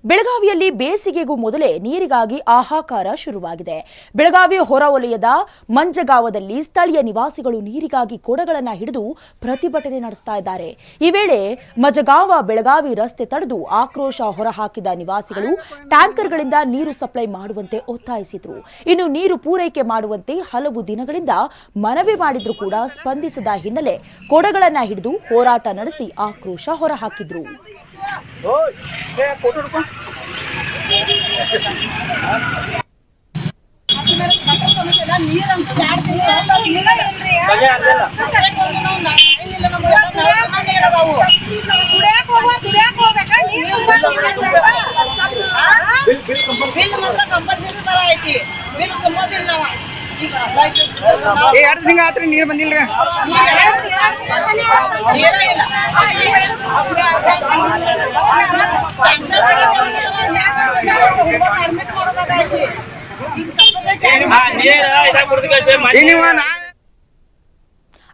ಬೆಳಗಾವಿಯಲ್ಲಿ ಬೇಸಿಗೆಗೂ ಮೊದಲೇ ನೀರಿಗಾಗಿ ಹಾಹಾಕಾರ ಶುರುವಾಗಿದೆ. ಬೆಳಗಾವಿ ಹೊರವಲಯದ ಮಂಜಗಾವದಲ್ಲಿ ಸ್ಥಳೀಯ ನಿವಾಸಿಗಳು ನೀರಿಗಾಗಿ ಕೊಡಗಳನ್ನು ಹಿಡಿದು ಪ್ರತಿಭಟನೆ ನಡೆಸ್ತಾ ಇದ್ದಾರೆ. ಈ ವೇಳೆ ಮಜಗಾವ ಬೆಳಗಾವಿ ರಸ್ತೆ ತಡೆದು ಆಕ್ರೋಶ ಹೊರಹಾಕಿದ ನಿವಾಸಿಗಳು ಟ್ಯಾಂಕರ್ಗಳಿಂದ ನೀರು ಸಪ್ಲೈ ಮಾಡುವಂತೆ ಒತ್ತಾಯಿಸಿದ್ರು. ಇನ್ನು ನೀರು ಪೂರೈಕೆ ಮಾಡುವಂತೆ ಹಲವು ದಿನಗಳಿಂದ ಮನವಿ ಮಾಡಿದ್ರು ಕೂಡ ಸ್ಪಂದಿಸದ ಹಿನ್ನೆಲೆ ಕೊಡಗಳನ್ನು ಹಿಡಿದು ಹೋರಾಟ ನಡೆಸಿ ಆಕ್ರೋಶ ಹೊರಹಾಕಿದ್ರು. ನೀರಂತೂ 2 ತಿಂಗಳು ಎರಡು ತಿಂಗಳ ಆತ್ರಿ ನೀರ್ ಬಂದಿಲ್ರಿ.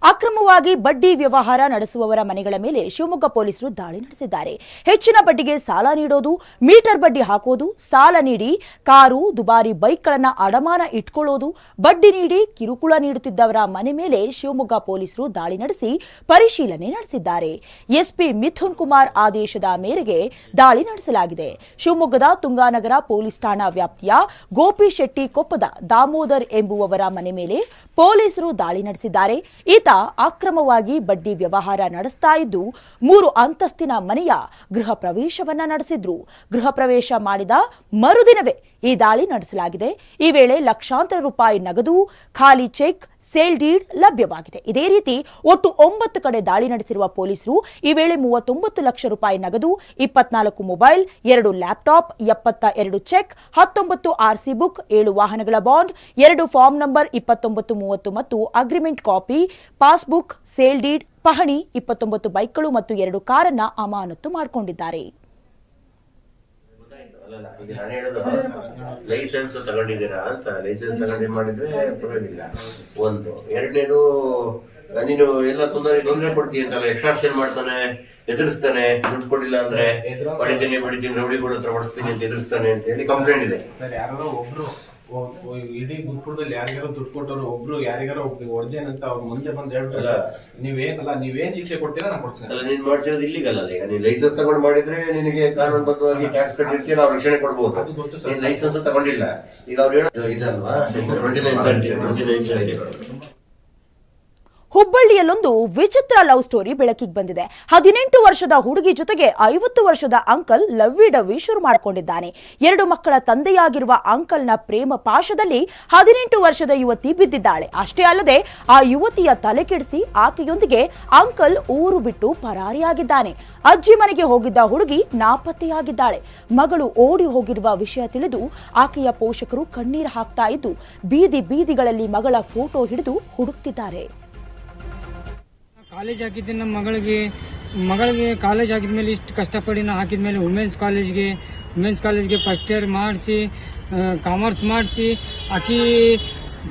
ಅಕ್ರಮವಾಗಿ ಬಡ್ಡಿ ವ್ಯವಹಾರ ನಡೆಸುವವರ ಮನೆಗಳ ಮೇಲೆ ಶಿವಮೊಗ್ಗ ಪೊಲೀಸರು ದಾಳಿ ನಡೆಸಿದ್ದಾರೆ. ಹೆಚ್ಚಿನ ಬಡ್ಡಿಗೆ ಸಾಲ ನೀಡೋದು, ಮೀಟರ್ ಬಡ್ಡಿ ಹಾಕೋದು, ಸಾಲ ನೀಡಿ ಕಾರು, ದುಬಾರಿ ಬೈಕ್ಗಳನ್ನು ಅಡಮಾನ ಇಟ್ಕೊಳ್ಳೋದು, ಬಡ್ಡಿ ನೀಡಿ ಕಿರುಕುಳ ನೀಡುತ್ತಿದ್ದವರ ಮನೆ ಮೇಲೆ ಶಿವಮೊಗ್ಗ ಪೊಲೀಸರು ದಾಳಿ ನಡೆಸಿ ಪರಿಶೀಲನೆ ನಡೆಸಿದ್ದಾರೆ. ಎಸ್ಪಿ ಮಿಥುನ್ ಕುಮಾರ್ ಆದೇಶದ ಮೇರೆಗೆ ದಾಳಿ ನಡೆಸಲಾಗಿದೆ. ಶಿವಮೊಗ್ಗದ ತುಂಗಾನಗರ ಪೊಲೀಸ್ ಠಾಣಾ ವ್ಯಾಪ್ತಿಯ ಗೋಪಿಶೆಟ್ಟಿ ಕೊಪ್ಪದ ದಾಮೋದರ್ ಎಂಬುವವರ ಮನೆ ಮೇಲೆ ಪೊಲೀಸರು ದಾಳಿ ನಡೆಸಿದ್ದಾರೆ. ಈತ ಅಕ್ರಮವಾಗಿ ಬಡ್ಡಿ ವ್ಯವಹಾರ ನಡೆಸ್ತಾ ಇದ್ದು 3 ಅಂತಸ್ತಿನ ಮನೆಯ ಗೃಹ ಪ್ರವೇಶವನ್ನ ನಡೆಸಿದ್ರು. ಗೃಹ ಪ್ರವೇಶ ಮಾಡಿದ ಮರುದಿನವೇ ಈ ದಾಳಿ ನಡೆಸಲಾಗಿದೆ. ಈ ವೇಳೆ ಲಕ್ಷಾಂತರ ರೂಪಾಯಿ ನಗದು, ಖಾಲಿ ಚೆಕ್, ಸೇಲ್ ಡೀಡ್ ಲಭ್ಯವಾಗಿದೆ. ಇದೇ ರೀತಿ ಒಟ್ಟು 9 ಕಡೆ ದಾಳಿ ನಡೆಸಿರುವ ಪೊಲೀಸರು ಈ ವೇಳೆ 39 ಲಕ್ಷ ರೂಪಾಯಿ ನಗದು, 24 mobile, 2 laptop, 72 cheque, 19 RC book, 7 ವಾಹನಗಳ ಬಾಂಡ್, 2 ಫಾರ್ಮ್ ನಂಬರ್ 2930 ಮತ್ತು agreement copy, passbook, sale deed, ಪಹಣಿ, 29 ಬೈಕ್ಗಳು ಮತ್ತು 2 ಕಾರನ್ನ ಅಮಾನತು ಮಾಡಿಕೊಂಡಿದ್ದಾರೆ. ನಾನು ಹೇಳೋದು ಲೈಸೆನ್ಸ್ ತಗೊಂಡಿದ್ದೀರಾ ಅಂತ. ಲೈಸೆನ್ಸ್ ತಗೊಂಡು ಮಾಡಿದ್ರೆ ಪರವಾಗಿಲ್ಲ. ಒಂದು ಎರಡನೇದು, ನೀನು ಎಲ್ಲ ತೊಂದರೆ ಕೊಡ್ತೀಯ ಅಂತಲ್ಲ, ಎಕ್ಸ್ಟ್ರಾಕ್ಷನ್ ಮಾಡ್ತಾನೆ, ಎದುರಿಸ್ತಾನೆ, ದುಡ್ಡು ಕೊಟ್ಟಿಲ್ಲ ಅಂದ್ರೆ ಹೊಡಿತೀನಿ ರೌಡಿಗಳ ಹತ್ರ ಹೊಡಿಸ್ತೀನಿ ಅಂತ ಎದುರಿಸ್ತಾನೆ ಅಂತ ಹೇಳಿ ಕಂಪ್ಲೇಂಟ್ ಇದೆ. ಯಾರೋ ಒಬ್ರು ಇಡೀ ಗುಂಪುರದಲ್ಲಿ ಯಾರಿಗಾರೋ ದುಡ್ಡು ಕೊಟ್ಟರು, ಒಬ್ರು ಯಾರಿಗಾರೋ ಒಬ್ರಿಗೆ ಹೊಡೆದೇನೆ ಅಂತ ಅವ್ರು ಮುಂದೆ ಬಂದು ಹೇಳ್ತಾರೆ, ನೀವೇನ್ ಶಿಕ್ಷೆ ಕೊಡ್ತೀರಾ ನಾನು ಕೊಡ್ತೀನಿ. ಅಲ್ಲ, ನೀನ್ ಮಾಡ್ತಿರೋದು ಇಲ್ಲಿಗಲ್ಲ. ಈಗ ನೀನ್ ಲೈಸೆನ್ಸ್ ತಗೊಂಡು ಮಾಡಿದ್ರೆ ನಿನಗೆ ಕಾನೂನುಬದ್ಧವಾಗಿ ಟ್ಯಾಕ್ಸ್ ಕಟ್ಟಿರ್ತೀಯ, ನಾವು ರಕ್ಷಣೆ ಕೊಡ್ಬೋದು. ನೀನ್ ಲೈಸೆನ್ಸ್ ತಗೊಂಡಿಲ್ಲ, ಈಗ ಅವ್ರು ಹೇಳೋದು ಇದಲ್ವಾ, 29 ಹುಬ್ಬಳ್ಳಿಯಲ್ಲೊಂದು ವಿಚಿತ್ರ ಲವ್ ಸ್ಟೋರಿ ಬೆಳಕಿಗೆ ಬಂದಿದೆ. 18 ವರ್ಷದ ಹುಡುಗಿ ಜೊತೆಗೆ 50 ವರ್ಷದ ಅಂಕಲ್ ಲವ್ವಿ ಡವ್ವಿ ಶುರು ಮಾಡಿಕೊಂಡಿದ್ದಾನೆ. 2 ಮಕ್ಕಳ ತಂದೆಯಾಗಿರುವ ಅಂಕಲ್ನ ಪ್ರೇಮ ಪಾಶದಲ್ಲಿ 18 ವರ್ಷದ ಯುವತಿ ಬಿದ್ದಿದ್ದಾಳೆ. ಅಷ್ಟೇ ಅಲ್ಲದೆ ಆ ಯುವತಿಯ ತಲೆ ಕೆಡಿಸಿ ಆಕೆಯೊಂದಿಗೆ ಅಂಕಲ್ ಊರು ಬಿಟ್ಟು ಪರಾರಿಯಾಗಿದ್ದಾನೆ. ಅಜ್ಜಿ ಮನೆಗೆ ಹೋಗಿದ್ದ ಹುಡುಗಿ ನಾಪತ್ತೆಯಾಗಿದ್ದಾಳೆ. ಮಗಳು ಓಡಿ ಹೋಗಿರುವ ವಿಷಯ ತಿಳಿದು ಆಕೆಯ ಪೋಷಕರು ಕಣ್ಣೀರು ಹಾಕ್ತಾ ಇದ್ದು ಬೀದಿಗಳಲ್ಲಿ ಮಗಳ ಫೋಟೋ ಹಿಡಿದು ಹುಡುಕ್ತಿದ್ದಾರೆ. ಕಾಲೇಜ್ ಹಾಕಿದ್ದೀನಿ ನಮ್ಮ ಮಗಳಿಗೆ ಕಾಲೇಜ್ ಹಾಕಿದ್ಮೇಲೆ ಇಷ್ಟು ಕಷ್ಟಪಡಿ ನಾ ಹಾಕಿದ್ಮೇಲೆ ವುಮೆನ್ಸ್ ಕಾಲೇಜ್ಗೆ ಫಸ್ಟ್ ಇಯರ್ ಮಾಡಿಸಿ, ಕಾಮರ್ಸ್ ಮಾಡಿಸಿ, ಆಕಿ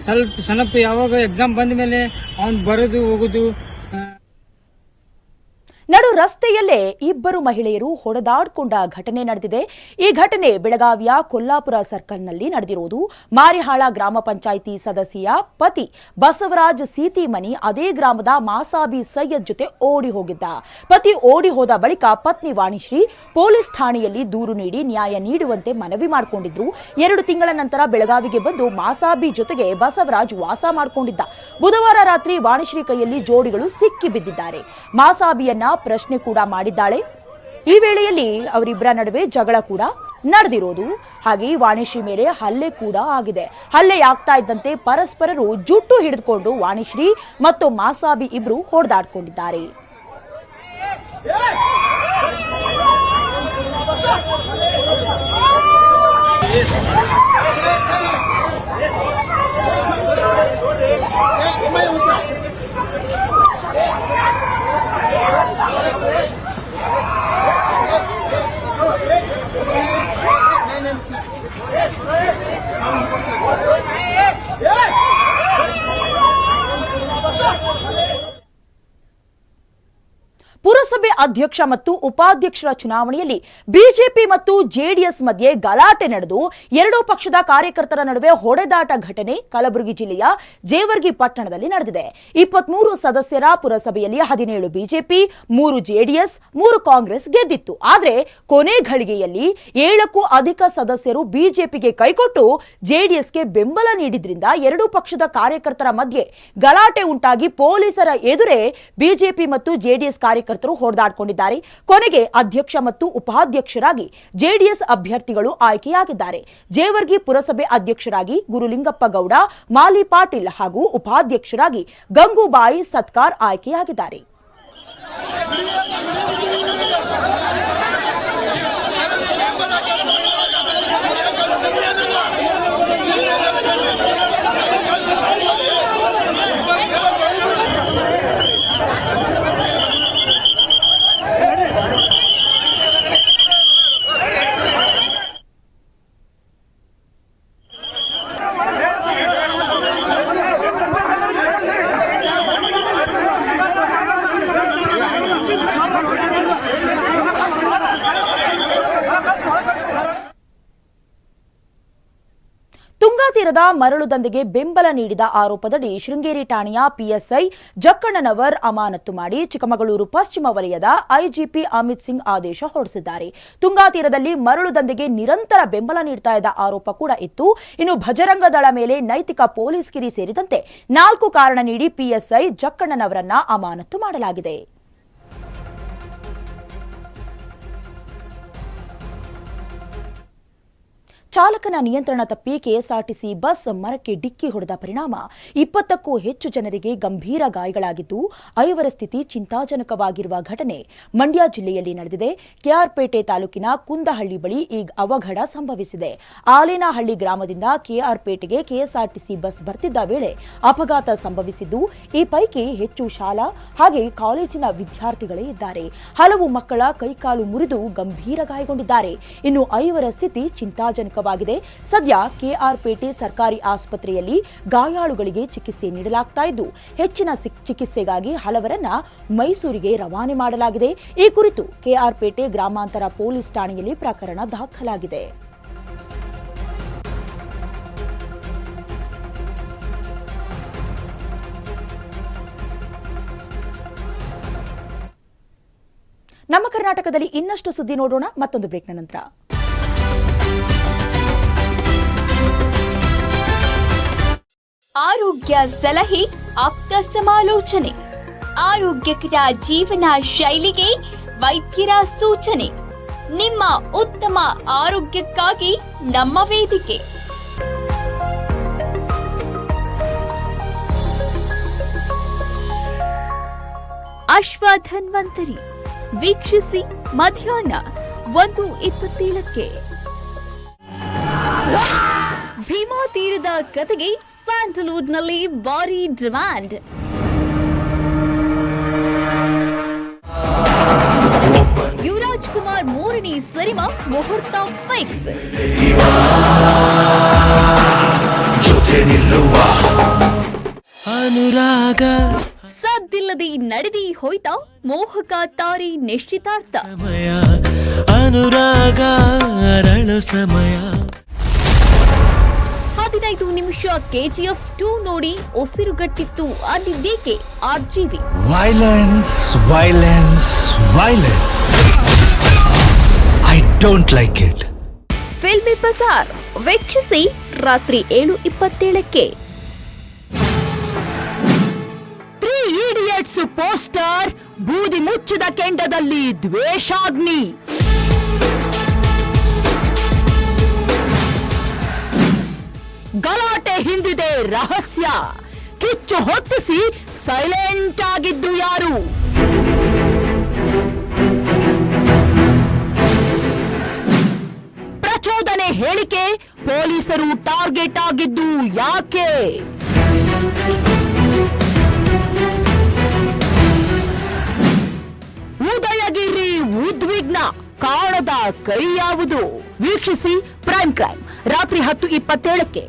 ಸ್ವಲ್ಪ ಯಾವಾಗ ಎಕ್ಸಾಮ್ ಬಂದ ಮೇಲೆ ಅವ್ನು ಬರೋದು ಹೋಗೋದು. ನಡು ರಸ್ತೆಯಲ್ಲೇ 2 ಮಹಿಳೆಯರು ಹೊಡೆದಾಡಿಕೊಂಡ ಘಟನೆ ನಡೆದಿದೆ. ಈ ಘಟನೆ ಬೆಳಗಾವಿಯ ಕೊಲ್ಲಾಪುರ ಸರ್ಕಲ್ನಲ್ಲಿ ನಡೆದಿರುವುದು. ಮಾರಿಹಾಳ ಗ್ರಾಮ ಪಂಚಾಯಿತಿ ಸದಸ್ಯೆಯ ಪತಿ ಬಸವರಾಜ್ ಸೀತಿಮನಿ ಅದೇ ಗ್ರಾಮದ ಮಾಸಾಬಿ ಸೈಯದ್ ಜೊತೆ ಓಡಿ ಹೋಗಿದ್ದ. ಪತಿ ಓಡಿ ಹೋದ ಬಳಿಕ ಪತ್ನಿ ವಾಣಿಶ್ರೀ ಪೊಲೀಸ್ ಠಾಣೆಯಲ್ಲಿ ದೂರು ನೀಡಿ ನ್ಯಾಯ ನೀಡುವಂತೆ ಮನವಿ ಮಾಡಿಕೊಂಡಿದ್ರು. 2 ತಿಂಗಳ ನಂತರ ಬೆಳಗಾವಿಗೆ ಬಂದು ಮಾಸಾಬಿ ಜೊತೆಗೆ ಬಸವರಾಜ್ ವಾಸ ಮಾಡಿಕೊಂಡಿದ್ದ. ಬುಧವಾರ ರಾತ್ರಿ ವಾಣಿಶ್ರೀ ಕೈಯಲ್ಲಿ ಜೋಡಿಗಳು ಸಿಕ್ಕಿ ಬಿದ್ದಿದ್ದಾರೆ. ಮಾಸಾಬಿಯನ್ನ ಪ್ರಶ್ನೆ ಕೂಡ ಮಾಡಿದ್ದಾಳೆ. ಈ ವೇಳೆಯಲ್ಲಿ ಅವರಿಬ್ಬರ ನಡುವೆ ಜಗಳ ಕೂಡ ನಡೆದಿರೋದು. ಹಾಗೆ ವಾಣಿಶ್ರೀ ಮೇಲೆ ಹಲ್ಲೆ ಕೂಡ ಆಗಿದೆ. ಹಲ್ಲೆಯಾಗ್ತಾ ಇದ್ದಂತೆ ಪರಸ್ಪರರು ಜುಟ್ಟು ಹಿಡಿದುಕೊಂಡು ವಾಣಿಶ್ರೀ ಮತ್ತು ಮಾಸಾಬಿ ಇಬ್ರು ಹೊಡೆದಾಡ್ಕೊಂಡಿದ್ದಾರೆ. ಪುರಸಭೆ ಅಧ್ಯಕ್ಷ ಮತ್ತು ಉಪಾಧ್ಯಕ್ಷರ ಚುನಾವಣೆಯಲ್ಲಿ ಬಿಜೆಪಿ ಮತ್ತು ಜೆಡಿಎಸ್ ಮಧ್ಯೆ ಗಲಾಟೆ ನಡೆದು 2 ಪಕ್ಷದ ಕಾರ್ಯಕರ್ತರ ನಡುವೆ ಹೊಡೆದಾಟ ಘಟನೆ ಕಲಬುರಗಿ ಜಿಲ್ಲೆಯ ಜೇವರ್ಗಿ ಪಟ್ಟಣದಲ್ಲಿ ನಡೆದಿದೆ. 23 ಸದಸ್ಯರ ಪುರಸಭೆಯಲ್ಲಿ 17 ಬಿಜೆಪಿ, 3 ಜೆಡಿಎಸ್, 3 ಕಾಂಗ್ರೆಸ್ ಗೆದ್ದಿತ್ತು. ಆದರೆ ಕೊನೆ ಘಳಿಗೆಯಲ್ಲಿ 7ಕ್ಕೂ ಅಧಿಕ ಸದಸ್ಯರು ಬಿಜೆಪಿಗೆ ಕೈಕೊಟ್ಟು ಜೆಡಿಎಸ್ಗೆ ಬೆಂಬಲ ನೀಡಿದ್ರಿಂದ 2 ಪಕ್ಷದ ಕಾರ್ಯಕರ್ತರ ಮಧ್ಯೆ ಗಲಾಟೆ ಉಂಟಾಗಿ ಪೊಲೀಸರ ಎದುರೇ ಬಿಜೆಪಿ ಮತ್ತು ಜೆಡಿಎಸ್ ಕಾರ್ಯಕರ್ತರು ಹೊಡೆದಾಟ ಹೊಡೆದಾಡಿಕೊಂಡಿದ್ದಾರೆ. ಕೊನೆಗೆ ಅಧ್ಯಕ್ಷ ಮತ್ತು ಉಪಾಧ್ಯಕ್ಷರಾಗಿ ಜೆಡಿಎಸ್ ಅಭ್ಯರ್ಥಿಗಳು ಆಯ್ಕೆಯಾಗಿದ್ದಾರೆ. ಜೇವರ್ಗಿ ಪುರಸಭೆ ಅಧ್ಯಕ್ಷರಾಗಿ ಗುರುಲಿಂಗಪ್ಪ ಗೌಡ, ಮಾಲಿ ಪಾಟೀಲ್ ಹಾಗೂ ಉಪಾಧ್ಯಕ್ಷರಾಗಿ ಗಂಗೂಬಾಯಿ ಸತ್ಕಾರ್ ಆಯ್ಕೆಯಾಗಿದ್ದಾರೆ. ತುಂಗಾ ತೀರದ ಮರಳು ದಂಧೆಗೆ ಬೆಂಬಲ ನೀಡಿದ ಆರೋಪದಡಿ ಶೃಂಗೇರಿ ಠಾಣೆಯ ಪಿಎಸ್ಐ ಜಕ್ಕಣ್ಣನವರ್ ಅಮಾನತು ಮಾಡಿ ಚಿಕ್ಕಮಗಳೂರು ಪಶ್ಚಿಮ ವಲಯದ ಐಜಿಪಿ ಅಮಿತ್ ಸಿಂಗ್ ಆದೇಶ ಹೊರಡಿಸಿದ್ದಾರೆ. ತುಂಗಾ ತೀರದಲ್ಲಿ ಮರಳು ದಂಧೆಗೆ ನಿರಂತರ ಬೆಂಬಲ ನೀಡುತ್ತಾ ಇದ್ದ ಆರೋಪ ಕೂಡ ಇತ್ತು. ಇನ್ನು ಭಜರಂಗ ದಳ ಮೇಲೆ ನೈತಿಕ ಪೊಲೀಸ್ ಗಿರಿ ಸೇರಿದಂತೆ 4 ಕಾರಣ ನೀಡಿ ಪಿಎಸ್ಐ ಜಕ್ಕಣ್ಣನವರನ್ನ ಅಮಾನತು ಮಾಡಲಾಗಿದೆ. ಚಾಲಕನ ನಿಯಂತ್ರಣ ತಪ್ಪಿ ಕೆಎಸ್ಆರ್ಟಿಸಿ ಬಸ್ ಮರಕ್ಕೆ ಡಿಕ್ಕಿ ಹೊಡೆದ ಪರಿಣಾಮ 20ಕ್ಕೂ ಹೆಚ್ಚು ಜನರಿಗೆ ಗಂಭೀರ ಗಾಯಗಳಾಗಿದ್ದು, 5ರ ಸ್ಥಿತಿ ಚಿಂತಾಜನಕವಾಗಿರುವ ಘಟನೆ ಮಂಡ್ಯ ಜಿಲ್ಲೆಯಲ್ಲಿ ನಡೆದಿದೆ. ಕೆಆರ್ಪೇಟೆ ತಾಲೂಕಿನ ಕುಂದಹಳ್ಳಿ ಬಳಿ ಈ ಅವಘಡ ಸಂಭವಿಸಿದೆ. ಆಲೇನಹಳ್ಳಿ ಗ್ರಾಮದಿಂದ ಕೆಆರ್ಪೇಟೆಗೆ ಕೆಎಸ್ಆರ್ಟಿಸಿ ಬಸ್ ಬರ್ತಿದ್ದ ವೇಳೆ ಅಪಘಾತ ಸಂಭವಿಸಿದ್ದು, ಈ ಪೈಕಿ ಹೆಚ್ಚು ಶಾಲಾ ಹಾಗೆ ಕಾಲೇಜಿನ ವಿದ್ಯಾರ್ಥಿಗಳೇ ಇದ್ದಾರೆ. ಹಲವು ಮಕ್ಕಳ ಕೈಕಾಲು ಮುರಿದು ಗಂಭೀರ ಗಾಯಗೊಂಡಿದ್ದಾರೆ. ಇನ್ನು 5ರ ಸ್ಥಿತಿ ಚಿಂತಾಜನಕ ಸದ್ಯ ಕೆಆರ್ಪೇಟೆ ಸರ್ಕಾರಿ ಆಸ್ಪತ್ರೆಯಲ್ಲಿ ಗಾಯಾಳುಗಳಿಗೆ ಚಿಕಿತ್ಸೆ ನೀಡಲಾಗ್ತಾ ಇದ್ದು, ಹೆಚ್ಚಿನ ಚಿಕಿತ್ಸೆಗಾಗಿ ಹಲವರನ್ನ ಮೈಸೂರಿಗೆ ರವಾನೆ ಮಾಡಲಾಗಿದೆ. ಈ ಕುರಿತು ಕೆಆರ್ಪೇಟೆ ಗ್ರಾಮಾಂತರ ಪೊಲೀಸ್ ಠಾಣೆಯಲ್ಲಿ ಪ್ರಕರಣ ದಾಖಲಾಗಿದೆ. ನಮ್ಮ ಕರ್ನಾಟಕದಲ್ಲಿ ಇನ್ನಷ್ಟು ಸುದ್ದಿ ನೋಡೋಣ ಮತ್ತೊಂದು ಬ್ರೇಕ್ನ ನಂತರ. ಆರೋಗ್ಯ ಸಲಹೆ, ಆಪ್ತ ಸಮಾಲೋಚನೆ, ಆರೋಗ್ಯಕರ ಜೀವನ ಶೈಲಿಗೆ ವೈದ್ಯರ ಸೂಚನೆ. ನಿಮ್ಮ ಉತ್ತಮ ಆರೋಗ್ಯಕ್ಕಾಗಿ ನಮ್ಮ ವೇದಿಕೆ. ಅಶ್ವಧನ್ವಂತರಿ ವೀಕ್ಷಿಸಿ ಮಧ್ಯಾಹ್ನ 1:27ಕ್ಕೆ. ಭೀಮಾ ತೀರದ ಕತೆಗೆ ಸ್ಯಾಂಡಲ್ವುಡ್ನಲ್ಲಿ ಭಾರಿ ಡಿಮ್ಯಾಂಡ್. ಯುವರಾಜ್ ಕುಮಾರ್ 3ನೇ ಸಿನಿಮಾ ಮುಹೂರ್ತ ಫಿಕ್ಸ್. ಅನುರಾಗ ಸದ್ದಿಲ್ಲದೆ ನಡೆದಿ ಹೋಯ್ತಾ ಮೋಹಕ ತಾರೆ ನಿಶ್ಚಿತಾರ್ಥ. ಅನುರಾಗ ಅರಳು ಸಮಯ. 15 ನಿಮಿಷ KGF 2 ನೋಡಿ ಉಸಿರುಗಟ್ಟಿತ್ತು ಅಂದಿದ್ದೇಕೆ RGV. Violence violence violence. I don't like it. Filmy Bazaar ವೀಕ್ಷಿಸಿ ರಾತ್ರಿ 7:27ಕ್ಕೆ. 3 ಇಡಿಯಟ್ಸ್ ಪೋಸ್ಟರ್ ಬೂದಿ ಮುಚ್ಚಿದ ಕೆಂಡದಲ್ಲಿ ದ್ವೇಷಾಗ್ನಿ. ಗಲಾಟೆ ಹಿಂದಿದೆ ರಹಸ್ಯ. ಕಿಚ್ಚು ಹೊತ್ತಿಸಿ ಸೈಲೆಂಟ್ ಆಗಿದ್ದು ಯಾರು? ಪ್ರಚೋದನೆ ಹೇಳಿಕೆ. ಪೊಲೀಸರು ಟಾರ್ಗೆಟ್ ಆಗಿದ್ದು ಯಾಕೆ? ಉದಯಗಿರಿ ಉದ್ವಿಗ್ನ. ಕಾಣದ ಕೈ ಯಾವುದು? ವೀಕ್ಷಿಸಿ ಪ್ರೈಮ್ ಕ್ರೈಮ್ ರಾತ್ರಿ 10:27ಕ್ಕೆ.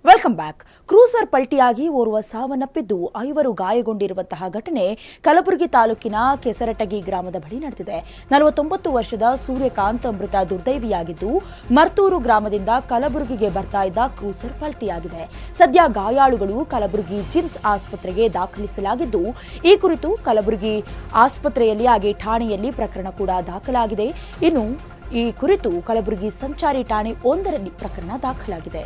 Welcome back. ಕ್ರೂಸರ್ ಪಲ್ಟಿಯಾಗಿ ಓರ್ವ ಸಾವನ್ನಪ್ಪಿದ್ದು 5 ಗಾಯಗೊಂಡಿರುವಂತಹ ಘಟನೆ ಕಲಬುರಗಿ ತಾಲೂಕಿನ ಕೆಸರಟಗಿ ಗ್ರಾಮದ ಬಳಿ ನಡೆದಿದೆ. 49 ವರ್ಷದ ಸೂರ್ಯಕಾಂತ್ ಮೃತ ದುರ್ದೈವಿಯಾಗಿದ್ದು, ಮರ್ತೂರು ಗ್ರಾಮದಿಂದ ಕಲಬುರಗಿಗೆ ಬರ್ತಾ ಇದ್ದ ಕ್ರೂಸರ್ ಪಲ್ಟಿಯಾಗಿದೆ. ಸದ್ಯ ಗಾಯಾಳುಗಳು ಕಲಬುರಗಿ ಜಿಮ್ಸ್ ಆಸ್ಪತ್ರೆಗೆ ದಾಖಲಿಸಲಾಗಿದ್ದು, ಈ ಕುರಿತು ಕಲಬುರಗಿ ಆಸ್ಪತ್ರೆಯಲ್ಲಿ ಹಾಗೆ ಠಾಣೆಯಲ್ಲಿ ಪ್ರಕರಣ ಕೂಡ ದಾಖಲಾಗಿದೆ. ಇನ್ನು ಈ ಕುರಿತು ಕಲಬುರಗಿ ಸಂಚಾರಿ ಠಾಣೆ 1ರಲ್ಲಿ ಪ್ರಕರಣ ದಾಖಲಾಗಿದೆ.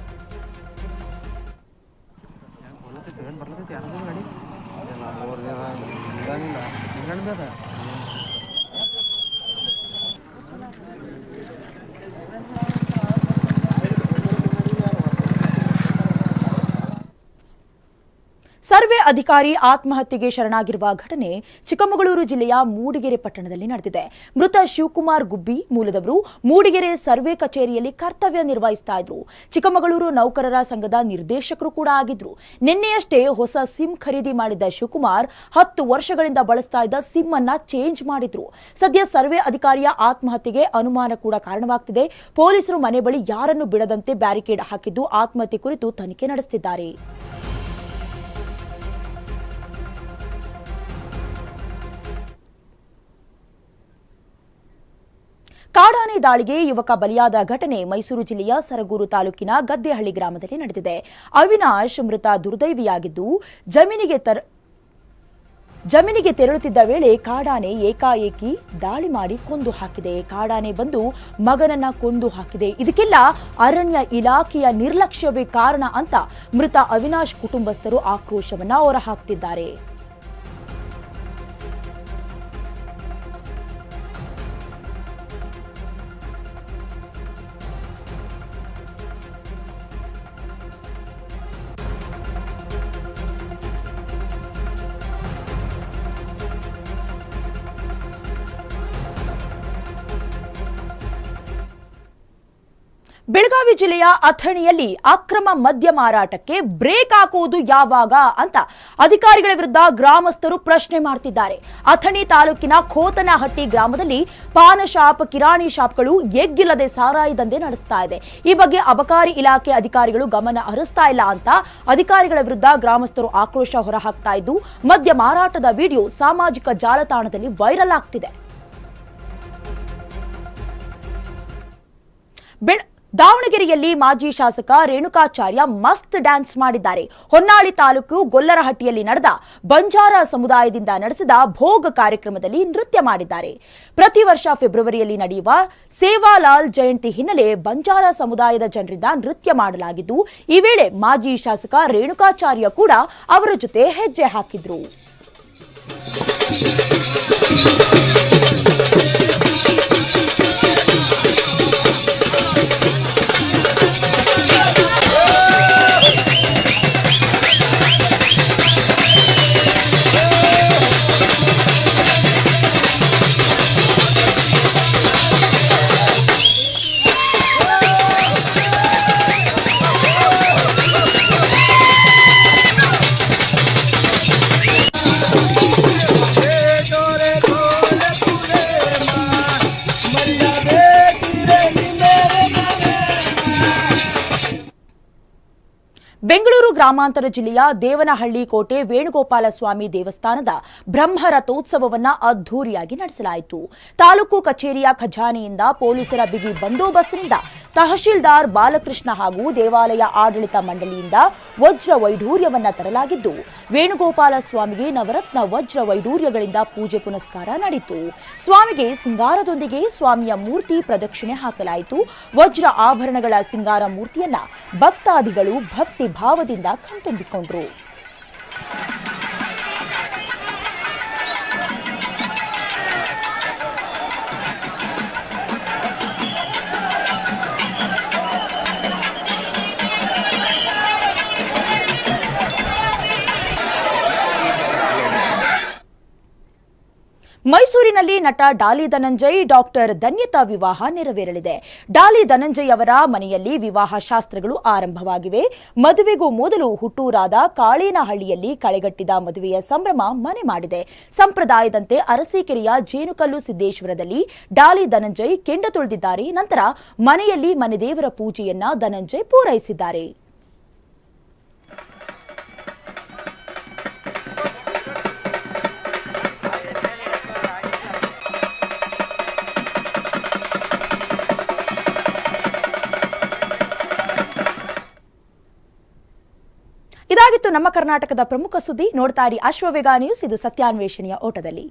ಸರ್ವೆ ಅಧಿಕಾರಿ ಆತ್ಮಹತ್ಯೆಗೆ ಶರಣಾಗಿರುವ ಘಟನೆ ಚಿಕ್ಕಮಗಳೂರು ಜಿಲ್ಲೆಯ ಮೂಡಿಗೆರೆ ಪಟ್ಟಣದಲ್ಲಿ ನಡೆದಿದೆ. ಮೃತ ಶಿವಕುಮಾರ್ ಗುಬ್ಬಿ ಮೂಲದವರು ಮೂಡಿಗೆರೆ ಸರ್ವೆ ಕಚೇರಿಯಲ್ಲಿ ಕರ್ತವ್ಯ ನಿರ್ವಹಿಸ್ತಾ ಇದ್ರು. ಚಿಕ್ಕಮಗಳೂರು ನೌಕರರ ಸಂಘದ ನಿರ್ದೇಶಕರು ಕೂಡ ಆಗಿದ್ರು. ನಿನ್ನೆಯಷ್ಟೇ ಹೊಸ ಸಿಮ್ ಖರೀದಿ ಮಾಡಿದ್ದ ಶಿವಕುಮಾರ್ 10 ವರ್ಷಗಳಿಂದ ಬಳಸ್ತಾ ಇದ್ದ ಸಿಮ್ ಅನ್ನ ಚೇಂಜ್ ಮಾಡಿದ್ರು. ಸದ್ಯ ಸರ್ವೆ ಅಧಿಕಾರಿಯ ಆತ್ಮಹತ್ಯೆಗೆ ಅನುಮಾನ ಕೂಡ ಕಾರಣವಾಗ್ತಿದೆ. ಪೊಲೀಸರು ಮನೆ ಬಳಿ ಯಾರನ್ನು ಬಿಡದಂತೆ ಬ್ಯಾರಿಕೇಡ್ ಹಾಕಿದ್ದು ಆತ್ಮಹತ್ಯೆ ಕುರಿತು ತನಿಖೆ ನಡೆಸುತ್ತಿದ್ದಾರೆ. ಕಾಡಾನೆ ದಾಳಿಗೆ ಯುವಕ ಬಲಿಯಾದ ಘಟನೆ ಮೈಸೂರು ಜಿಲ್ಲೆಯ ಸರಗೂರು ತಾಲೂಕಿನ ಗದ್ದೆಹಳ್ಳಿ ಗ್ರಾಮದಲ್ಲಿ ನಡೆದಿದೆ. ಅವಿನಾಶ್ ಮೃತ ದುರ್ದೈವಿಯಾಗಿದ್ದು ಜಮೀನಿಗೆ ತೆರಳುತ್ತಿದ್ದ ವೇಳೆ ಕಾಡಾನೆ ಏಕಾಏಕಿ ದಾಳಿ ಮಾಡಿ ಕೊಂದು ಹಾಕಿದೆ. ಕಾಡಾನೆ ಬಂದು ಮಗನನ್ನ ಕೊಂದು ಹಾಕಿದೆ. ಇದಕ್ಕೆಲ್ಲ ಅರಣ್ಯ ಇಲಾಖೆಯ ನಿರ್ಲಕ್ಷ್ಯವೇ ಕಾರಣ ಅಂತ ಮೃತ ಅವಿನಾಶ್ ಕುಟುಂಬಸ್ಥರು ಆಕ್ರೋಶವನ್ನ ಹೊರಹಾಕ್ತಿದ್ದಾರೆ. ಬೆಳಗಾವಿ ಜಿಲ್ಲೆಯ ಅಥಣಿಯಲ್ಲಿ ಅಕ್ರಮ ಮದ್ಯ ಮಾರಾಟಕ್ಕೆ ಬ್ರೇಕ್ ಹಾಕುವುದು ಯಾವಾಗ ಅಂತ ಅಧಿಕಾರಿಗಳ ವಿರುದ್ಧ ಗ್ರಾಮಸ್ಥರು ಪ್ರಶ್ನೆ ಮಾಡ್ತಿದ್ದಾರೆ. ಅಥಣಿ ತಾಲೂಕಿನ ಖೋತನಹಟ್ಟಿ ಗ್ರಾಮದಲ್ಲಿ ಪಾನ ಶಾಪ್, ಕಿರಾಣಿ ಶಾಪ್ಗಳು ಎಗ್ಗಿಲ್ಲದೆ ಸಾರಾಯಿ ದಂಧೆ ನಡೆಸ್ತಾ ಇದೆ. ಈ ಬಗ್ಗೆ ಅಬಕಾರಿ ಇಲಾಖೆ ಅಧಿಕಾರಿಗಳು ಗಮನ ಹರಿಸ್ತಾ ಇಲ್ಲ ಅಂತ ಅಧಿಕಾರಿಗಳ ವಿರುದ್ಧ ಗ್ರಾಮಸ್ಥರು ಆಕ್ರೋಶ ಹೊರಹಾಕ್ತಾ ಇದ್ದು, ಮದ್ಯ ಮಾರಾಟದ ವಿಡಿಯೋ ಸಾಮಾಜಿಕ ಜಾಲತಾಣದಲ್ಲಿ ವೈರಲ್ ಆಗ್ತಿದೆ. ದಾವಣಗೆರೆಯಲ್ಲಿ ಮಾಜಿ ಶಾಸಕ ರೇಣುಕಾಚಾರ್ಯ ಮಸ್ತ್ ಡ್ಯಾನ್ಸ್ ಮಾಡಿದ್ದಾರೆ. ಹೊನ್ನಾಳಿ ತಾಲೂಕು ಗೊಲ್ಲರಹಟ್ಟಿಯಲ್ಲಿ ನಡೆದ ಬಂಜಾರ ಸಮುದಾಯದಿಂದ ನಡೆಸಿದ ಭೋಗ ಕಾರ್ಯಕ್ರಮದಲ್ಲಿ ನೃತ್ಯ ಮಾಡಿದ್ದಾರೆ. ಪ್ರತಿ ವರ್ಷ ಫೆಬ್ರವರಿಯಲ್ಲಿ ನಡೆಯುವ ಸೇವಾಲಾಲ್ ಜಯಂತಿ ಹಿನ್ನೆಲೆ ಬಂಜಾರ ಸಮುದಾಯದ ಜನರಿಂದ ನೃತ್ಯ ಮಾಡಲಾಗಿದ್ದು, ಈ ವೇಳೆ ಮಾಜಿ ಶಾಸಕ ರೇಣುಕಾಚಾರ್ಯ ಕೂಡ ಅವರ ಜೊತೆ ಹೆಜ್ಜೆ ಹಾಕಿದ್ರು. ಬೆಂಗಳೂರು ಗ್ರಾಮಾಂತರ ಜಿಲ್ಲೆಯ ದೇವನಹಳ್ಳಿ ಕೋಟೆ ವೇಣುಗೋಪಾಲ ಸ್ವಾಮಿ ದೇವಸ್ಥಾನದ ಬ್ರಹ್ಮರಥೋತ್ಸವವನ್ನು ಅದ್ದೂರಿಯಾಗಿ ನಡೆಸಲಾಯಿತು. ತಾಲೂಕು ಕಚೇರಿಯ ಖಜಾನೆಯಿಂದ ಪೊಲೀಸರ ಬಿಗಿ ಬಂದೋಬಸ್ತ್ನಿಂದ ತಹಶೀಲ್ದಾರ್ ಬಾಲಕೃಷ್ಣ ಹಾಗೂ ದೇವಾಲಯ ಆಡಳಿತ ಮಂಡಳಿಯಿಂದ ವಜ್ರ ವೈಢೂರ್ಯವನ್ನ ತರಲಾಗಿದ್ದು, ವೇಣುಗೋಪಾಲ ಸ್ವಾಮಿಗೆ ನವರತ್ನ ವಜ್ರ ವೈಢೂರ್ಯಗಳಿಂದ ಪೂಜೆ ಪುನಸ್ಕಾರ ನಡೆಯಿತು. ಸ್ವಾಮಿಗೆ ಸಿಂಗಾರದೊಂದಿಗೆ ಸ್ವಾಮಿಯ ಮೂರ್ತಿ ಪ್ರದಕ್ಷಿಣೆ ಹಾಕಲಾಯಿತು. ವಜ್ರ ಆಭರಣಗಳ ಸಿಂಗಾರ ಮೂರ್ತಿಯನ್ನ ಭಕ್ತಾದಿಗಳು ಭಕ್ತಿ ಭಾವದಿಂದ ಕಣ್ತುಂಬಿಕೊಂಡರು. ಮೈಸೂರಿನಲ್ಲಿ ನಟ ಡಾಲಿ ಧನಂಜಯ್ ಡಾಕ್ಟರ್ ಧನ್ಯತಾ ವಿವಾಹ ನೆರವೇರಲಿದೆ. ಡಾಲಿ ಧನಂಜಯ್ ಅವರ ಮನೆಯಲ್ಲಿ ವಿವಾಹ ಶಾಸ್ತ್ರಗಳು ಆರಂಭವಾಗಿವೆ. ಮದುವೆಗೂ ಮೊದಲು ಹುಟ್ಟೂರಾದ ಕಾಳೇನಹಳ್ಳಿಯಲ್ಲಿ ಕಳೆಗಟ್ಟಿದ ಮದುವೆಯ ಸಂಭ್ರಮ ಮನೆ ಮಾಡಿದೆ. ಸಂಪ್ರದಾಯದಂತೆ ಅರಸೀಕೆರೆಯ ಜೇನುಕಲ್ಲು ಸಿದ್ದೇಶ್ವರದಲ್ಲಿ ಡಾಲಿ ಧನಂಜಯ್ ಕೆಂಡ ತೊಳೆದಿದ್ದಾರೆ. ನಂತರ ಮನೆಯಲ್ಲಿ ಮನೆದೇವರ ಪೂಜೆಯನ್ನ ಧನಂಜಯ್ ಪೂರೈಸಿದ್ದಾರೆ. ಇದಾಗಿತ್ತು ನಮ್ಮ ಕರ್ನಾಟಕದ ಪ್ರಮುಖ ಸುದ್ದಿ. ನೋಡ್ತಾ ಇರಿ ಅಶ್ವವೇಗ ನ್ಯೂಸ್. ಇದು ಸತ್ಯಾನ್ವೇಷಣೆಯ ಓಟದಲ್ಲಿ.